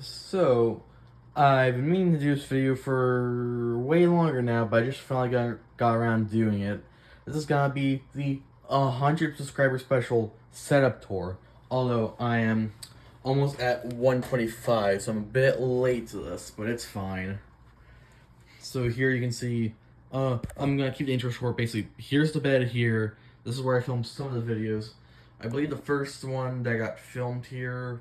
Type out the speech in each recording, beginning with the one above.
So, I've been meaning to do this video for way longer now, but I just finally got around to doing it. This is gonna be the 100 subscriber special setup tour, although I am almost at 125, so I'm a bit late to this, but it's fine. So here you can see, I'm gonna keep the intro short. Basically, here's the bed here. This is where I filmed some of the videos. I believe the first one that got filmed here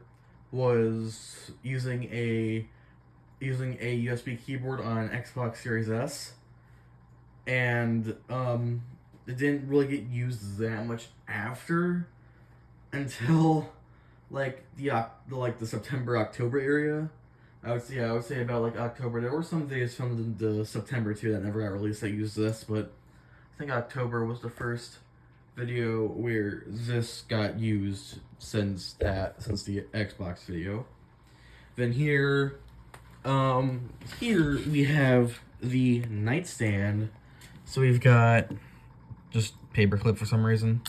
was using a USB keyboard on an Xbox Series S, and it didn't really get used that much after until the September October area. I would say about like October. There were some videos filmed in the September too that never got released that used this, but I think October was the first video where this got used since the Xbox video. Then here we have the nightstand. So we've got just paperclip for some reason.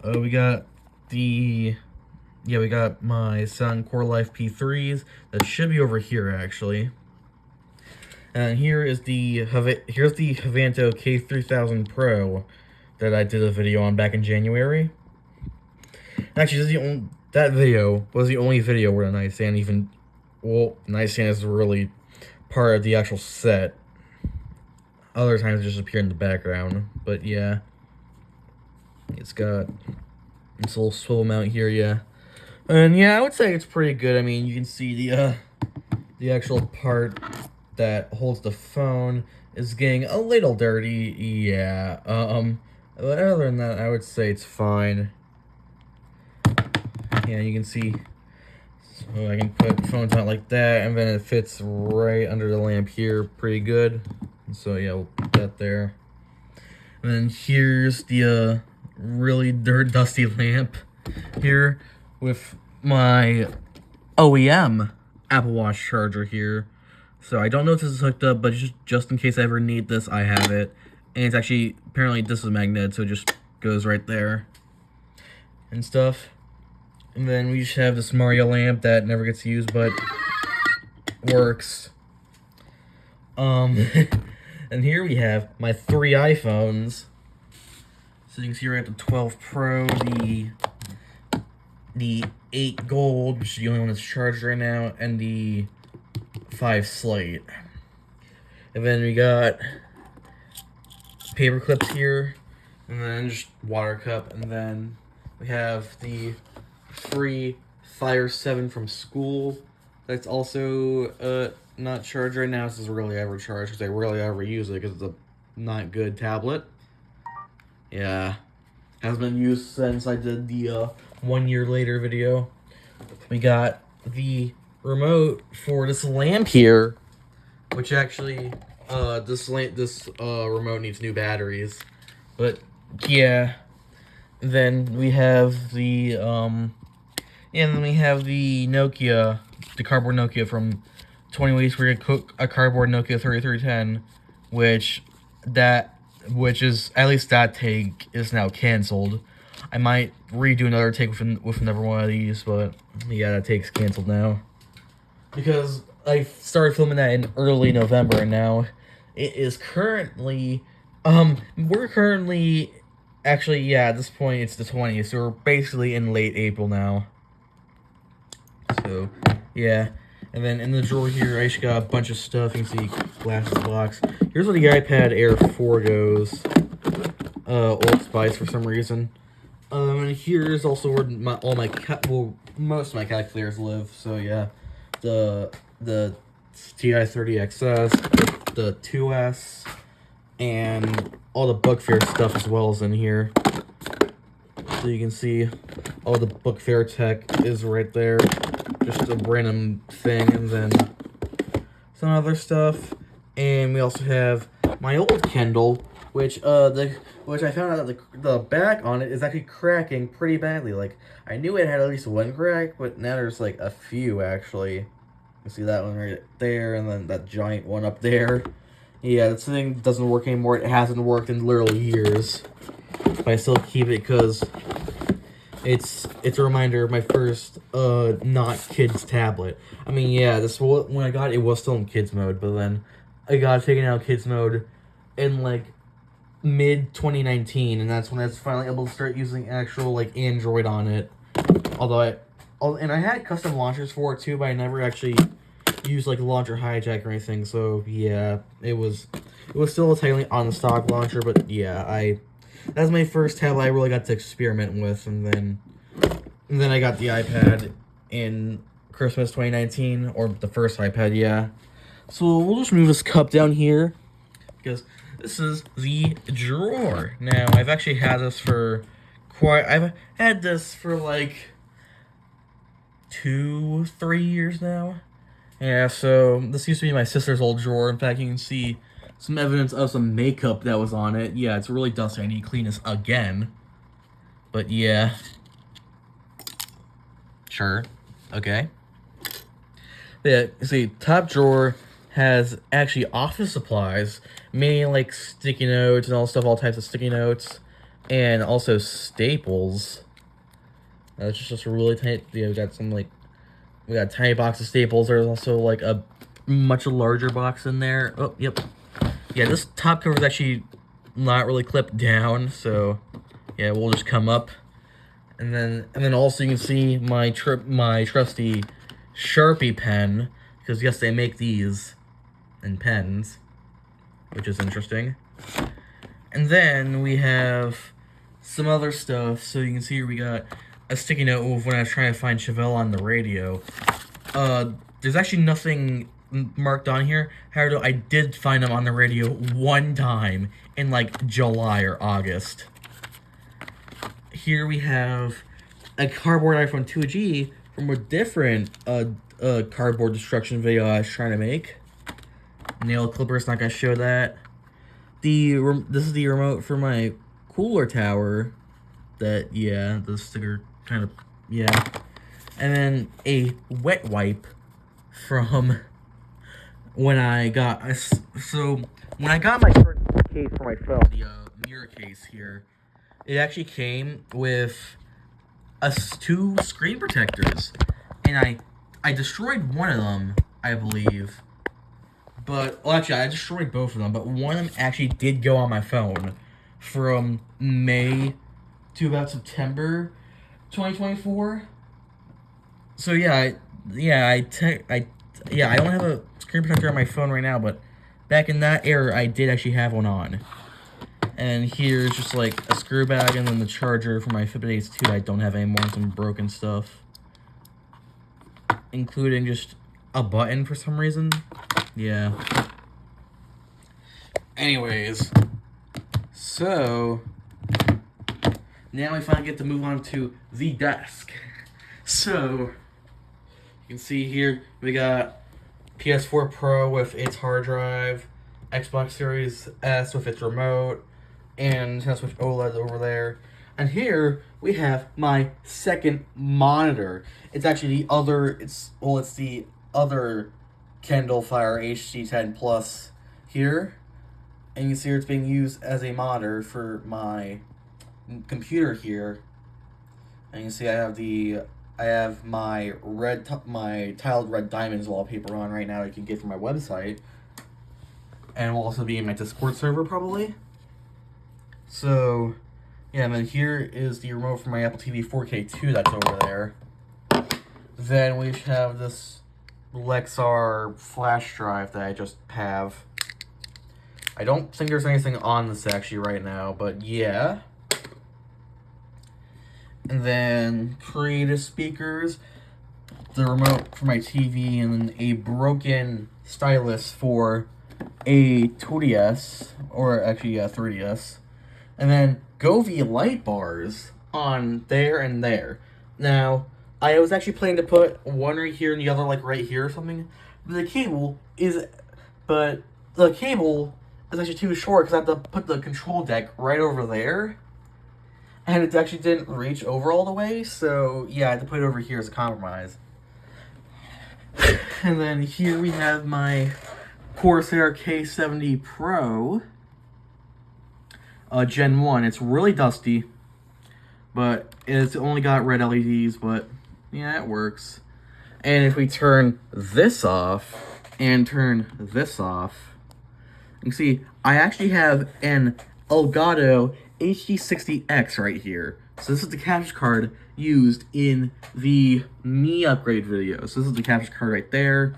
We got my Sun Core Life P3s. That should be over here actually. And here's the Havanto K3000 Pro that I did a video on back in January. Actually, that video was the only video where the nightstand nightstand is really part of the actual set. Other times it just appear in the background, but yeah. It's got this little swivel mount here, yeah. And yeah, I would say it's pretty good. I mean, you can see the actual part that holds the phone is getting a little dirty, yeah. But other than that, I would say it's fine. Yeah, you can see, so I can put phones out like that, and then it fits right under the lamp here pretty good. So yeah, we'll put that there. And then here's the really dusty lamp here with my OEM Apple Watch charger here. So I don't know if this is hooked up, but just in case I ever need this, I have it. And it's actually, apparently this is a magnet, so it just goes right there and stuff. And then we just have this Mario lamp that never gets used, but works. And here we have my 3 iPhones. So you can see right at the 12 Pro, the 8 Gold, which is the only one that's charged right now, and the 5 Slate. And then we got paper clips here, and then just water cup, and then we have the free Fire 7 from school. That's also not charged right now. This is rarely ever charged because I rarely ever use it because it's a not good tablet. Yeah, hasn't been used since I did the 1 year later video. We got the remote for this lamp here, which actually this remote needs new batteries, but yeah. Then we have the Nokia, the cardboard Nokia from 20 Ways to Cook a Cardboard Nokia 3310, which is, at least that take is now canceled. I might redo another take with another one of these, but yeah, that take's canceled now. Because I started filming that in early November, and now it is currently, actually, yeah, at this point it's the 20th, so we're basically in late April now. So, yeah. And then in the drawer here, I just got a bunch of stuff. You can see glasses box. Here's where the iPad Air 4 goes. Old Spice for some reason. And here's also where most of my calculators live. So yeah, the TI-30XS, the 2S, and all the book fair stuff as well is in here. So you can see all the book fair tech is right there. Just a random thing, and then some other stuff. And we also have my old Kindle, which I found out that the back on it is actually cracking pretty badly. Like, I knew it had at least one crack, but now there's like a few actually. You see that one right there, and then that giant one up there. Yeah, this thing doesn't work anymore. It hasn't worked in literally years. But I still keep it because It's a reminder of my first not kids tablet. I mean, yeah, this when I got it, it was still in kids mode, but then I got taken out of kids mode in like mid 2019, and that's when I was finally able to start using actual like Android on it. Although and I had custom launchers for it too, but I never actually used like launcher hijack or anything. So yeah, it was still technically on the stock launcher, but yeah, that's my first tablet I really got to experiment with, and then I got the iPad in Christmas 2019, or the first iPad, yeah. So we'll just move this cup down here, because this is the drawer. Now, I've actually had this for I've had this for like 2-3 years now. Yeah, so this used to be my sister's old drawer. In fact, you can see some evidence of some makeup that was on it. Yeah, it's really dusty. I need to clean this again. But yeah. Sure. Okay. Yeah, see, top drawer has actually office supplies, mainly like sticky notes and all stuff, all types of sticky notes, and also staples. It's just a really tiny. Yeah, we got a tiny box of staples. There's also like a much larger box in there. Oh, yep. Yeah, this top cover is actually not really clipped down, so yeah, we'll just come up, and then also you can see my trusty Sharpie pen, because yes, they make these in pens, which is interesting. And then we have some other stuff. So you can see here we got a sticky note of when I was trying to find Chevelle on the radio. There's actually nothing marked on here. However, I did find them on the radio one time in like July or August. Here we have a cardboard iPhone 2G from a different cardboard destruction video I was trying to make. Nail clipper's not gonna show that. This is the remote for my cooler tower. That, yeah, the sticker kind of, yeah. And then a wet wipe from when I got my current case for my phone, the mirror case here, it actually came with two screen protectors, and I destroyed one of them, I believe. But, well, actually, I destroyed both of them, but one of them actually did go on my phone from May to about September 2024. So, yeah, I don't have a screen protector on my phone right now, but back in that era, I did actually have one on. And here's just, like, a screw bag, and then the charger for my Fitbit Ace 2 I don't have anymore, and some broken stuff. Including just a button for some reason. Yeah. Anyways, so now we finally get to move on to the desk. So you can see here we got PS4 Pro with its hard drive, Xbox Series S with its remote, and Nintendo Switch OLED over there. And here we have my second monitor. It's actually it's the other Kindle Fire HD10 Plus here, and you can see it's being used as a monitor for my computer here. And you can see I have my tiled red diamonds wallpaper on right now. You can get from my website, and will also be in my Discord server probably. So yeah, and then here is the remote for my Apple TV 4K2 that's over there. Then we have this Lexar flash drive that I just have. I don't think there's anything on this actually right now, but yeah. And then creative speakers, the remote for my TV, and then a broken stylus for a 2DS, or actually a 3DS. And then Govee light bars on there and there. Now, I was actually planning to put one right here and the other like right here or something. But the cable is actually too short because I have to put the control deck right over there. And it actually didn't reach over all the way, so yeah, I had to put it over here as a compromise. And then here we have my Corsair K70 Pro. Gen 1. It's really dusty, but it's only got red LEDs, but yeah, it works. And if we turn this off and turn this off, you can see I actually have an Elgato HD60X right here. So this is the capture card used in the Me upgrade video. So this is the capture card right there.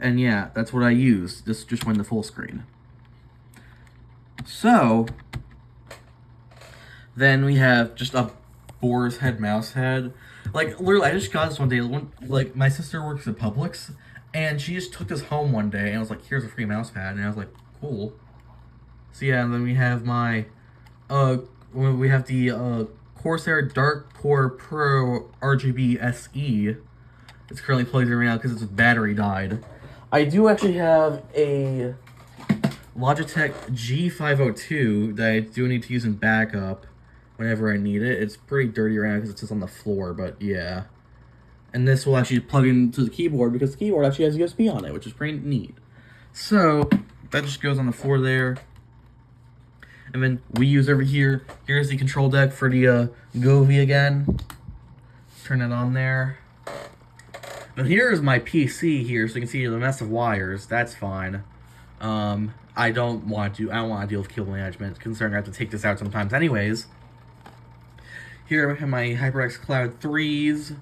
And yeah, that's what I used. This just went to full screen. So then we have just a boar's head mouse head. Like, literally, I just got this one day. Like, my sister works at Publix, and she just took this home one day, and I was like, here's a free mouse pad. And I was like, cool. So yeah, and then we have my, we have the, Corsair Dark Core Pro RGB SE. It's currently plugged in right now because its battery died. I do actually have a Logitech G502 that I do need to use in backup whenever I need it. It's pretty dirty right now because it's just on the floor, but yeah. And this will actually plug into the keyboard because the keyboard actually has USB on it, which is pretty neat. So, that just goes on the floor there. And then we use over here. Here's the control deck for the Govee again. Turn it on there. And here's my PC here, so you can see the mess of wires. That's fine. I don't want to deal with cable management, considering I have to take this out sometimes anyways. Here I have my HyperX Cloud 3s.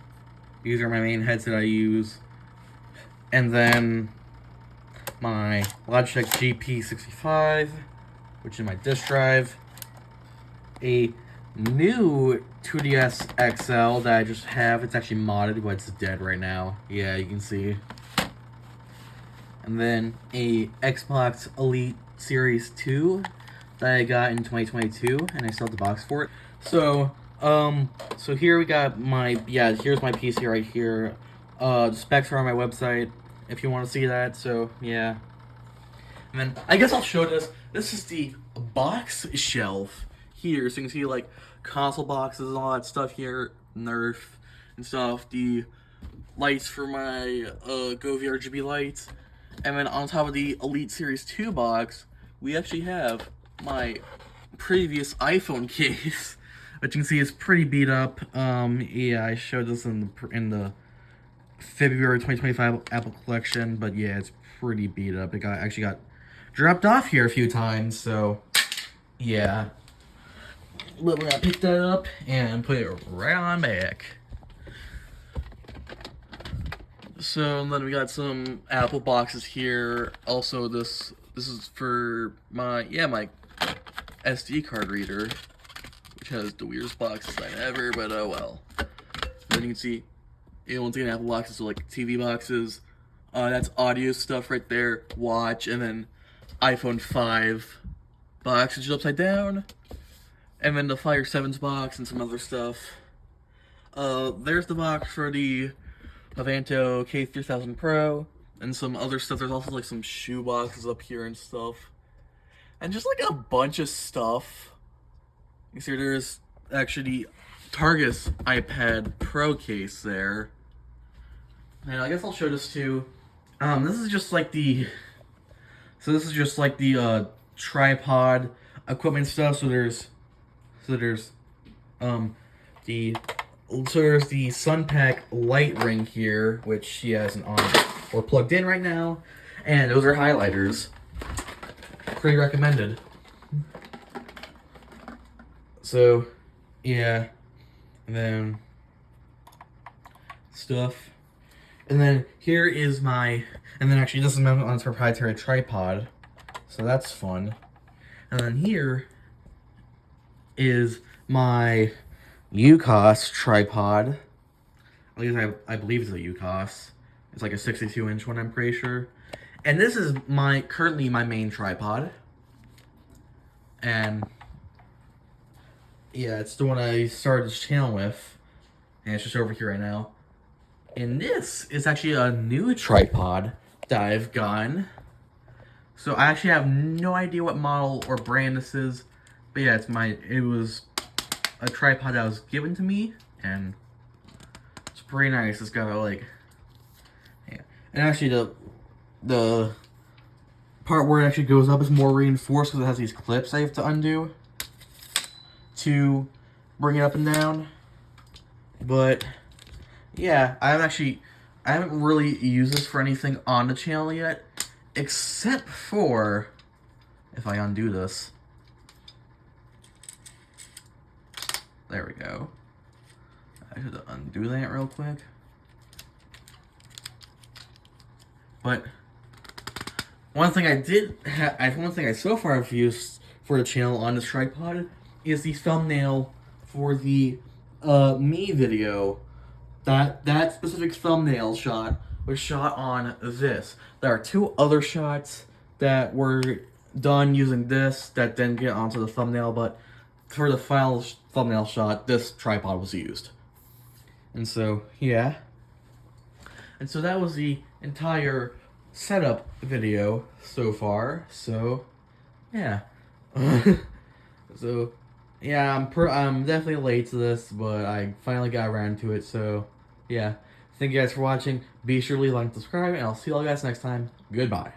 These are my main headsets I use. And then my Logitech GP65, which is my disk drive. A new 2DS XL that I just have. It's actually modded, but it's dead right now. Yeah, you can see. And then a Xbox Elite Series 2 that I got in 2022, and I still have the box for it. So, so here we got my, here's my PC right here. The specs are on my website if you want to see that, so yeah. And then, I guess I'll show this. This is the box shelf here, so you can see, like, console boxes and all that stuff here, Nerf and stuff, the lights for my Govee RGB lights, and then on top of the Elite Series 2 box, we actually have my previous iPhone case, which you can see is pretty beat up. Yeah, I showed this in the February 2025 Apple collection, but yeah, it's pretty beat up. It actually got dropped off here a few times, so yeah. But we're gonna pick that up and put it right on back. So and then we got some Apple boxes here. Also, this is for my my SD card reader, which has the weirdest box design ever. But oh well. Then you can see, once again, Apple boxes, so like TV boxes. That's audio stuff right there. Watch, and then iPhone 5 box, which is upside down. And then the Fire 7's box and some other stuff. There's the box for the Avanto K3000 Pro and some other stuff. There's also like some shoe boxes up here and stuff. And just like a bunch of stuff. You see there's actually the Targus iPad Pro case there. And I guess I'll show this too. This is just like the tripod equipment stuff. So there's the Sunpack light ring here, which she hasn't on or plugged in right now, and those are highlighters. Pretty recommended. So, yeah, and then stuff, and then here is my, and then actually this is mounted on its proprietary tripod, so that's fun. And then here is my UCOS tripod. At least I believe it's a UCOS. It's like a 62-inch one, I'm pretty sure. And this is currently my main tripod. And yeah, it's the one I started this channel with. And it's just over here right now. And this is actually a new tripod that I've gotten. So I actually have no idea what model or brand this is. But yeah, it was a tripod that was given to me, and it's pretty nice. It's got like, yeah, and actually the part where it actually goes up is more reinforced because it has these clips I have to undo to bring it up and down. But yeah, I haven't really used this for anything on the channel yet, except for if I undo this. There we go. I should undo that real quick. But one thing I so far have used for the channel on this tripod is the thumbnail for the me video. That specific thumbnail shot was shot on this. There are 2 other shots that were done using this that didn't get onto the thumbnail, but for the final thumbnail shot, this tripod was used. And so, yeah. And so that was the entire setup video so far. So, yeah. So, yeah, I'm definitely late to this, but I finally got around to it. So, yeah. Thank you guys for watching. Be sure to leave a like and subscribe, and I'll see you all guys next time. Goodbye.